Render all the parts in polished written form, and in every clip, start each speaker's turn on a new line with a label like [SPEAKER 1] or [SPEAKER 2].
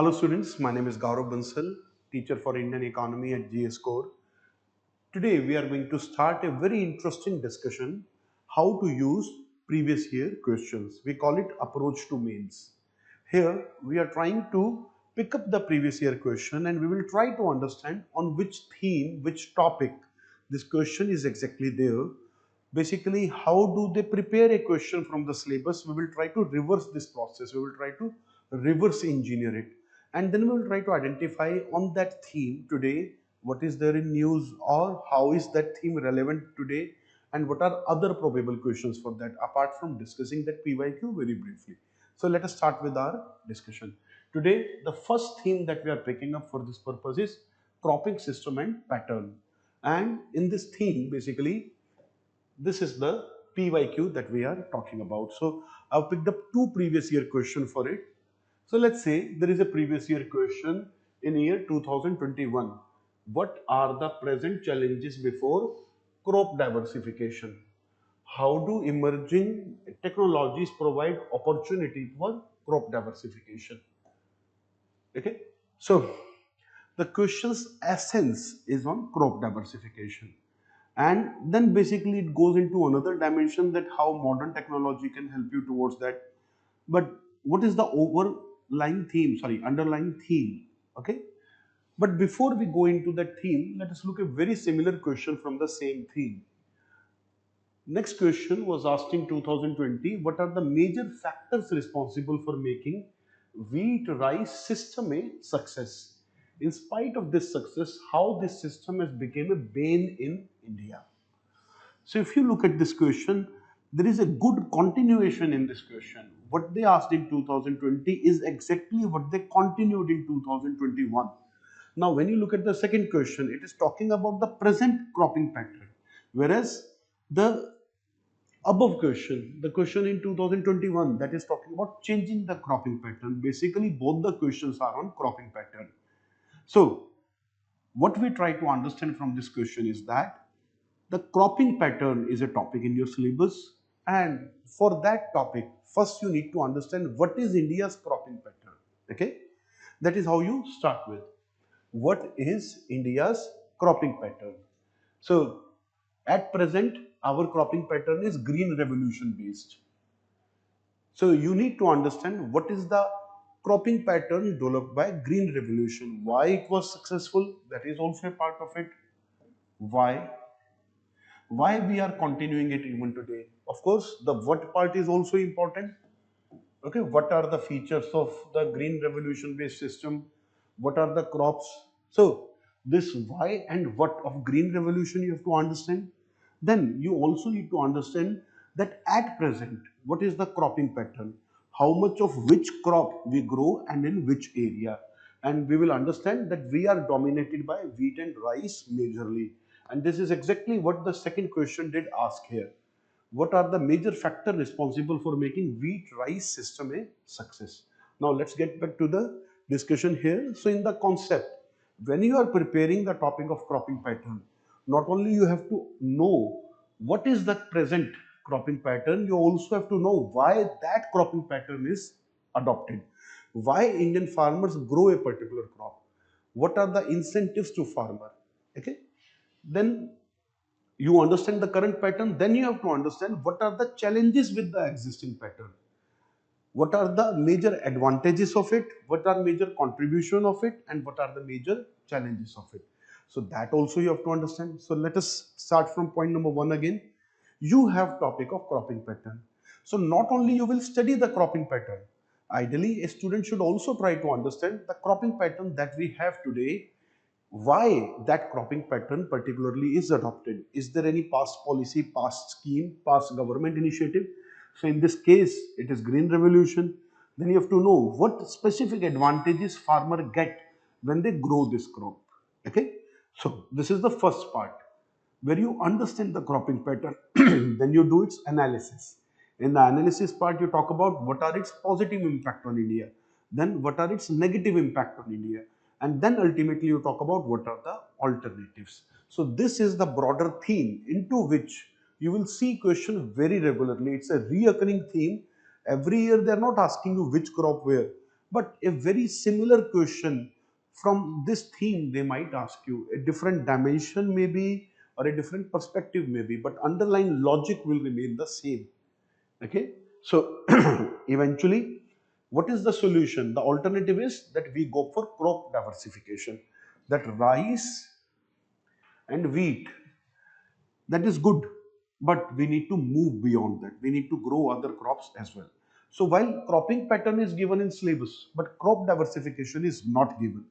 [SPEAKER 1] Hello students, my name is Gaurav Bansal, teacher for Indian Economy at GS Core. Today we are going to start a very interesting discussion how to use previous year questions. We call it approach to mains. Here we are trying to pick up the previous year question and we will try to understand on which theme, which topic this question is exactly there. Basically, how do they prepare a question from the syllabus? We will try to reverse this process. We will try to reverse engineer it. And then we will try to identify on that theme today what is there in news or how is that theme relevant today and what are other probable questions for that apart from discussing that PYQ very briefly. So let us start with our discussion. Today, the first theme that we are picking up for this purpose is cropping system and pattern. And in this theme, basically, this is the PYQ that we are talking about. So I've picked up two previous year questions for it. So let's say there is a previous year question in year 2021. What are the present challenges before crop diversification? How do emerging technologies provide opportunity for crop diversification? Okay. So the question's essence is on crop diversification. And then basically it goes into another dimension that how modern technology can help you towards that. But what is the underlying theme? Okay. But before we go into that theme, let us look at a very similar question from the same theme. Next question was asked in 2020, what are the major factors responsible for making wheat rice system a success? In spite of this success, how this system has become a bane in India. So if you look at this question, there is a good continuation in this question. What they asked in 2020 is exactly what they continued in 2021. Now, when you look at the second question, it is talking about the present cropping pattern, whereas the above question, the question in 2021, that is talking about changing the cropping pattern. Basically, both the questions are on cropping pattern. So, what we try to understand from this question is that the cropping pattern is a topic in your syllabus, and for that topic, first you need to understand what is India's cropping pattern. Okay, that is how you start with. What is India's cropping pattern? So, at present, our cropping pattern is green revolution based. So you need to understand what is the cropping pattern developed by green revolution, why it was successful, that is also a part of it, why we are continuing it even today. Of course, the what part is also important. Okay, what are the features of the green revolution based system? What are the crops? So this why and what of green revolution you have to understand. Then you also need to understand that at present, what is the cropping pattern? How much of which crop we grow and in which area? And we will understand that we are dominated by wheat and rice majorly. And this is exactly what the second question did ask here. What are the major factors responsible for making wheat rice system a success? Now let's get back to the discussion here. So in the concept, when you are preparing the topic of cropping pattern, not only you have to know what is the present cropping pattern, you also have to know why that cropping pattern is adopted, why Indian farmers grow a particular crop, what are the incentives to farmer. Okay, then you understand the current pattern, then you have to understand what are the challenges with the existing pattern, what are the major advantages of it, what are major contribution of it, and what are the major challenges of it. So that also you have to understand. So let us start from point number one again. You have topic of cropping pattern. So not only you will study the cropping pattern, ideally a student should also try to understand the cropping pattern that we have today, why that cropping pattern particularly is adopted. Is there any past policy, past scheme, past government initiative? So in this case, it is green revolution. Then you have to know what specific advantages farmer get when they grow this crop. Okay. So this is the first part where you understand the cropping pattern. Then you do its analysis. In the analysis part, you talk about what are its positive impact on India, then what are its negative impact on India, and then ultimately you talk about what are the alternatives. So this is the broader theme into which you will see question very regularly. It's a reoccurring theme. Every year they are not asking you which crop where, But a very similar question from this theme they might ask you. A different dimension maybe, or a different perspective maybe, but underlying logic will remain the same. Okay, so eventually, what is the solution? The alternative is that we go for crop diversification. That rice and wheat, that is good, but we need to move beyond that. We need to grow other crops as well. So while cropping pattern is given in syllabus, but crop diversification is not given.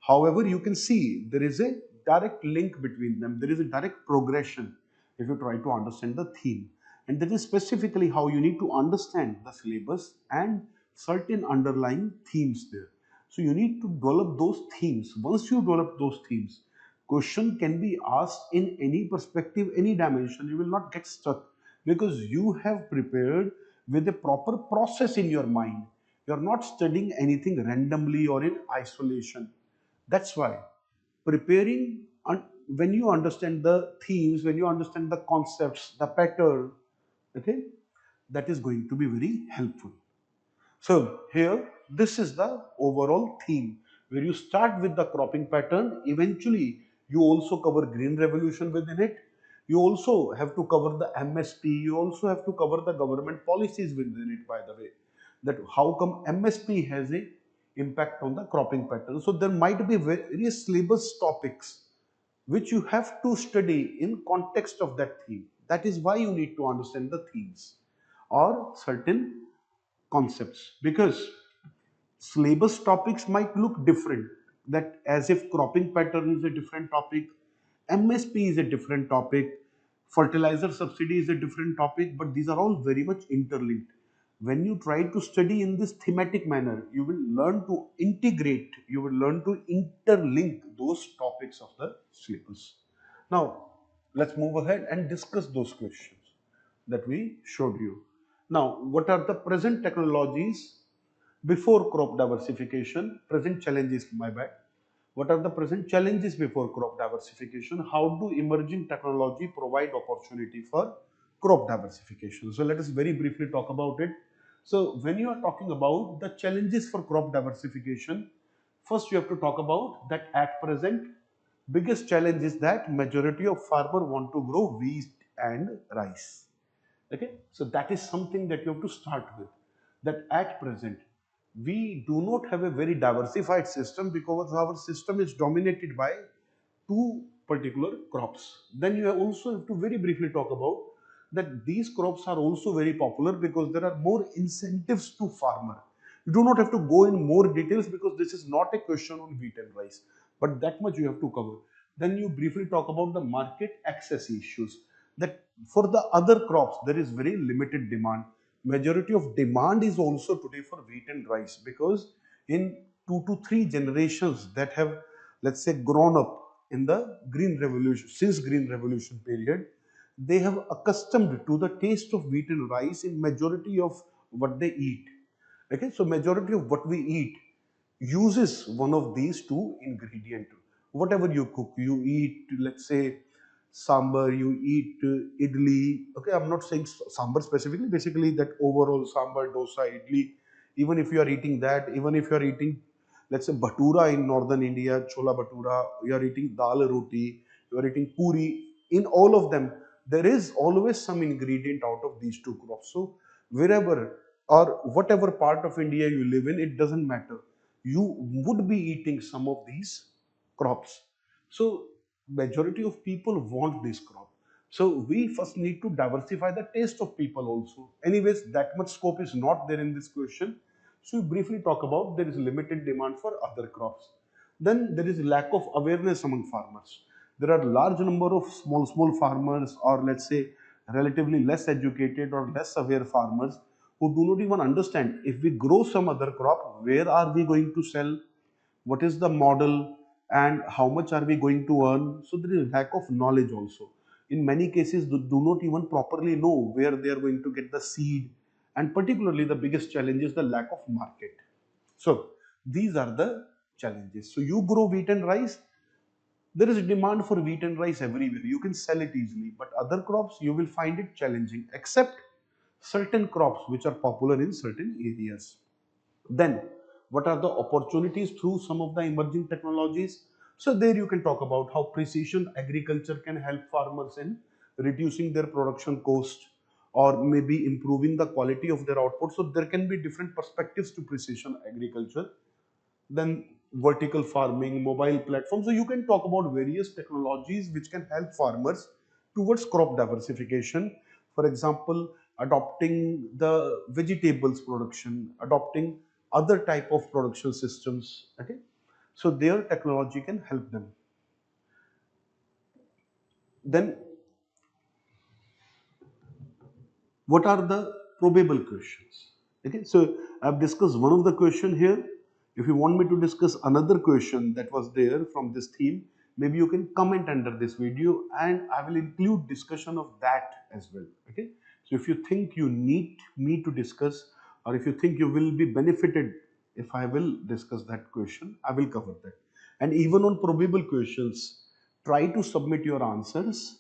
[SPEAKER 1] However, you can see there is a direct link between them. There is a direct progression if you try to understand the theme. And that is specifically how you need to understand the syllabus and certain underlying themes there. So you need to develop those themes. Once you develop those themes, question can be asked in any perspective, any dimension. You will not get stuck because you have prepared with a proper process in your mind. You are not studying anything randomly or in isolation. That's why preparing, when you understand the themes, when you understand the concepts, the pattern, okay, that is going to be very helpful. So here, this is the overall theme where you start with the cropping pattern. Eventually, you also cover green revolution within it. You also have to cover the MSP. You also have to cover the government policies within it, by the way. That how come MSP has a impact on the cropping pattern. So there might be various syllabus topics which you have to study in context of that theme. That is why you need to understand the themes or certain concepts, because syllabus topics might look different, that as if cropping pattern is a different topic, MSP is a different topic, fertilizer subsidy is a different topic, but these are all very much interlinked. When you try to study in this thematic manner, you will learn to integrate, you will learn to interlink those topics of the syllabus. Now let's move ahead and discuss those questions that we showed you. Now, what are the present technologies before crop diversification? Present challenges, my bad. What are the present challenges before crop diversification? How do emerging technology provide opportunity for crop diversification? So let us very briefly talk about it. So when you are talking about the challenges for crop diversification, first you have to talk about that at present biggest challenge is that majority of farmer want to grow wheat and rice. Okay, so that is something that you have to start with. That at present, we do not have a very diversified system because our system is dominated by two particular crops. Then you also have to very briefly talk about that these crops are also very popular because there are more incentives to farmer. You do not have to go in more details because this is not a question on wheat and rice, but that much you have to cover. Then you briefly talk about the market access issues, that for the other crops there is very limited demand. Majority of demand is also today for wheat and rice because in 2 to 3 generations that have, let's say, grown up in the green revolution, since green revolution period, they have accustomed to the taste of wheat and rice in majority of what they eat. Okay, so majority of what we eat uses one of these two ingredient. Whatever you cook, you eat, let's say, sambar, you eat idli. Okay, I'm not saying sambar specifically, basically that overall sambar, dosa, idli. Even if you are eating that, even if you are eating, let's say, bhatura in northern India, chola bhatura, you are eating dal roti, you are eating puri. In all of them, there is always some ingredient out of these two crops. So wherever or whatever part of India you live in, it doesn't matter. You would be eating some of these crops. So majority of people want this crop. So we first need to diversify the taste of people also. Anyways, that much scope is not there in this question. So we briefly talk about there is limited demand for other crops. Then there is lack of awareness among farmers. There are large number of small farmers, or let's say relatively less educated or less aware farmers, who do not even understand if we grow some other crop, where are we going to sell, what is the model, and how much are we going to earn. So there is lack of knowledge also. In many cases, they do not even properly know where they are going to get the seed, and particularly the biggest challenge is the lack of market. So these are the challenges. So you grow wheat and rice, there is a demand for wheat and rice everywhere. You can sell it easily, but other crops you will find it challenging, except certain crops which are popular in certain areas. Then, what are the opportunities through some of the emerging technologies. So there you can talk about how precision agriculture can help farmers in reducing their production cost or maybe improving the quality of their output. So there can be different perspectives to precision agriculture. Then vertical farming, mobile platforms. So you can talk about various technologies which can help farmers towards crop diversification. For example, adopting the vegetables production, adopting other type of production systems. Okay, so their technology can help them. Then what are the probable questions? Okay, so I've discussed one of the question here. If you want me to discuss another question that was there from this theme, maybe you can comment under this video and I will include discussion of that as well. Okay, so if you think you need me to discuss, or if you think you will be benefited if I will discuss that question, I will cover that. And even on probable questions, try to submit your answers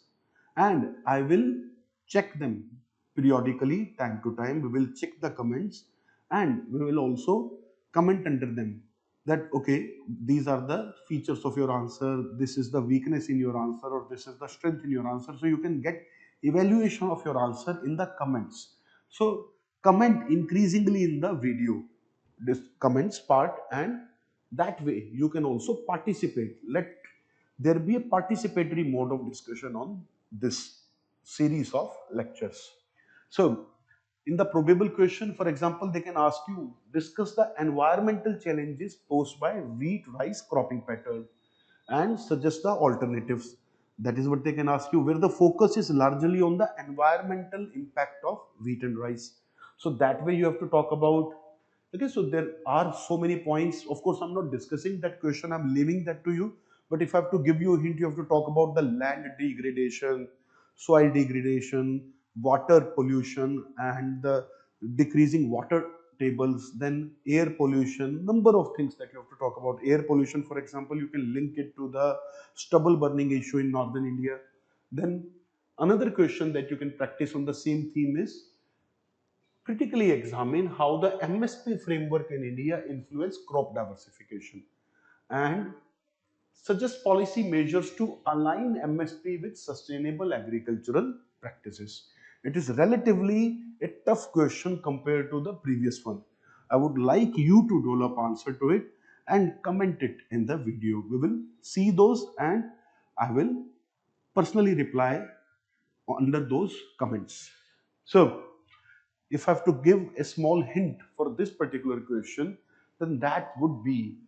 [SPEAKER 1] and I will check them periodically, time to time. We will check the comments and we will also comment under them that okay, these are the features of your answer, this is the weakness in your answer, or this is the strength in your answer. So you can get evaluation of your answer in the comments. So comment increasingly in the video, this comments part, and that way you can also participate. Let there be a participatory mode of discussion on this series of lectures. So, in the probable question, for example, they can ask you discuss the environmental challenges posed by wheat rice cropping pattern and suggest the alternatives. That is what they can ask you, where the focus is largely on the environmental impact of wheat and rice. So that way you have to talk about. Okay, so there are so many points. Of course, I'm not discussing that question, I'm leaving that to you. But if I have to give you a hint, you have to talk about the land degradation, soil degradation, water pollution, and the decreasing water tables, then air pollution, number of things that you have to talk about. Air pollution, for example, you can link it to the stubble burning issue in northern India. Then another question that you can practice on the same theme is critically examine how the MSP framework in India influence crop diversification and suggest policy measures to align MSP with sustainable agricultural practices. It is relatively a tough question compared to the previous one. I would like you to develop answer to it and comment it in the video. We will see those and I will personally reply under those comments. So, if I have to give a small hint for this particular question, then that would be,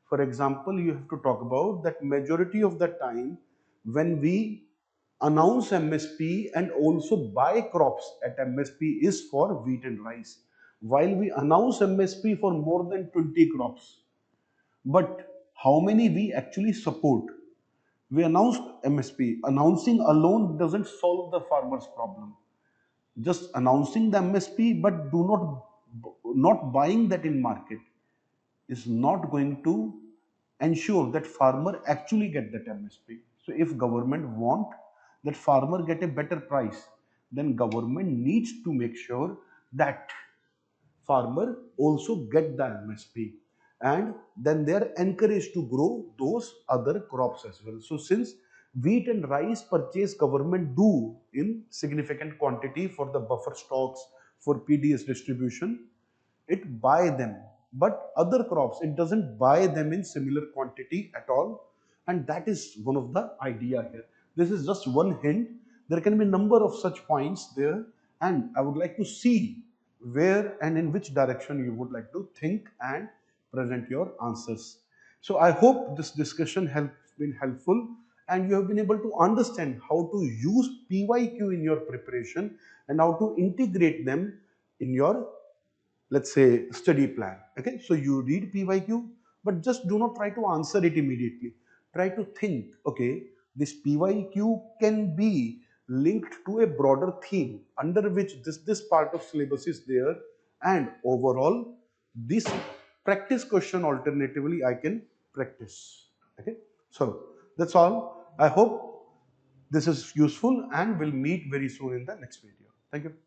[SPEAKER 1] for example, you have to talk about that majority of the time when we announce MSP and also buy crops at MSP is for wheat and rice. While we announce MSP for more than 20 crops, but how many we actually support? We announce MSP. Announcing alone doesn't solve the farmer's problem. Just announcing the MSP but do not buying that in market is not going to ensure that farmer actually get that MSP. So if government want that farmer get a better price, then government needs to make sure that farmer also get the MSP, and then they are encouraged to grow those other crops as well. So since wheat and rice purchase government do in significant quantity for the buffer stocks, for PDS distribution, it buy them, but other crops it doesn't buy them in similar quantity at all, and that is one of the idea here. This is just one hint. There can be number of such points there, and I would like to see where and in which direction you would like to think and present your answers. So I hope this discussion has been helpful and you have been able to understand how to use PYQ in your preparation and how to integrate them in your, let's say, study plan. Okay, so you read PYQ, but just do not try to answer it immediately. Try to think, okay, this PYQ can be linked to a broader theme under which this part of syllabus is there, and overall this practice question alternatively I can practice. Okay, so that's all. I hope this is useful and we'll meet very soon in the next video. Thank you.